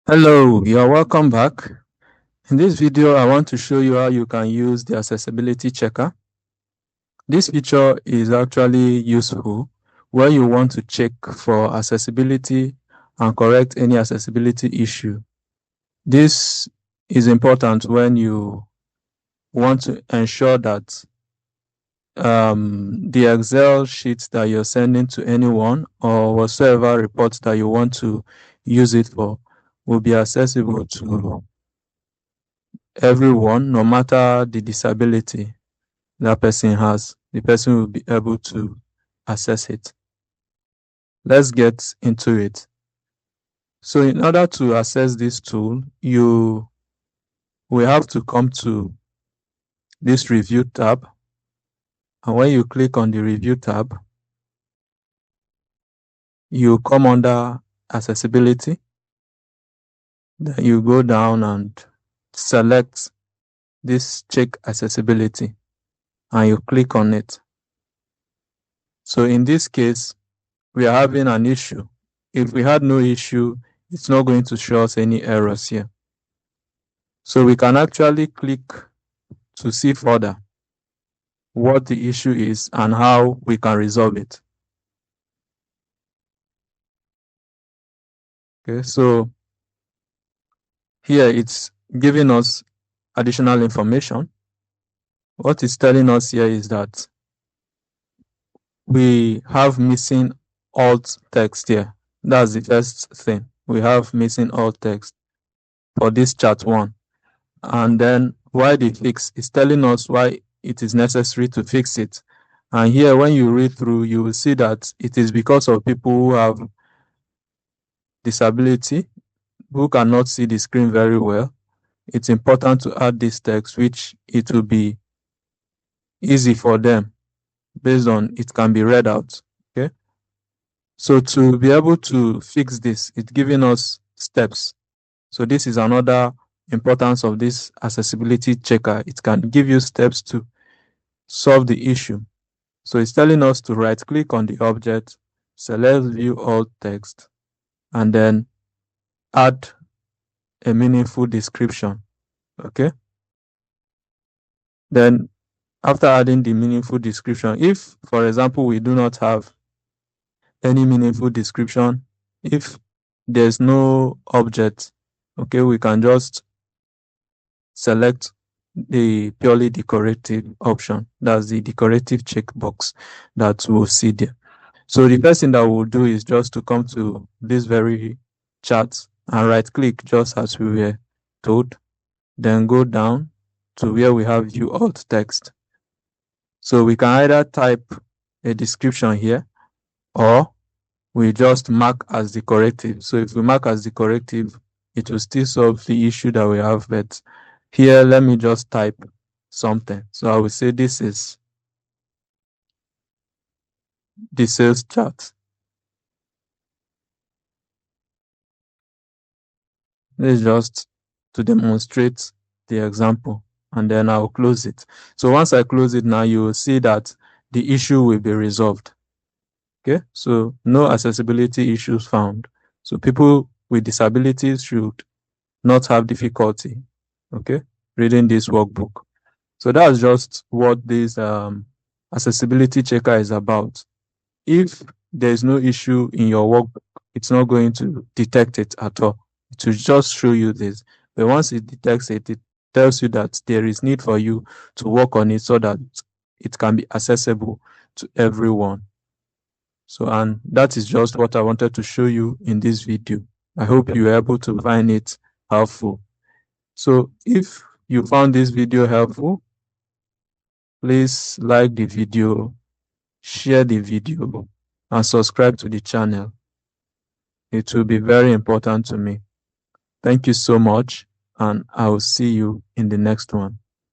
Hello, you're welcome back. In this video, I want to show you how you can use the accessibility checker. This feature is actually useful when you want to check for accessibility and correct any accessibility issue. This is important when you want to ensure that the Excel sheets that you're sending to anyone or whatsoever reports that you want to use it for will be accessible to everyone, no matter the disability that person has. The person will be able to access it. Let's get into it. So in order to access this tool, you will have to come to this review tab. And when you click on the review tab, you come under accessibility. Then you go down and select this check accessibility and you click on it. So in this case, we are having an issue. If we had no issue, it's not going to show us any errors here. So we can actually click to see further what the issue is and how we can resolve it. Okay, so here it's giving us additional information. What it's telling us here is that we have missing alt text here. That's the first thing. We have missing alt text for this chart 1. And then why the fix is telling us why it is necessary to fix it. And here, when you read through, you will see that it is because of people who have disability, who cannot see the screen very well. It's important to add this text, which it will be easy for them based on it can be read out. Okay. So to be able to fix this, it's giving us steps. So this is another importance of this accessibility checker. It can give you steps to solve the issue. So it's telling us to right click on the object, select view all text, and then add a meaningful description. Okay. Then after adding the meaningful description, if for example we do not have any meaningful description, if there's no object, okay, we can just select the purely decorative option. That's the decorative checkbox that we'll see there. So the first thing that we'll do is just to come to this very chart and right click just as we were told. Then go down to where we have view alt text. So we can either type a description here or we just mark as decorative. So if we mark as decorative, it will still solve the issue that we have. But here, let me just type something. So I will say this is the sales chart. This is just to demonstrate the example, and then I'll close it. So once I close it now, you will see that the issue will be resolved. Okay, so no accessibility issues found. So people with disabilities should not have difficulty, okay, reading this workbook. So that's just what this accessibility checker is about. If there's no issue in your workbook, it's not going to detect it at all. It will just show you this. But once it detects it, it tells you that there is need for you to work on it so that it can be accessible to everyone. So, and that is just what I wanted to show you in this video. I hope you were able to find it helpful. So if you found this video helpful, please like the video, share the video, and subscribe to the channel. It will be very important to me. Thank you so much, and I will see you in the next one.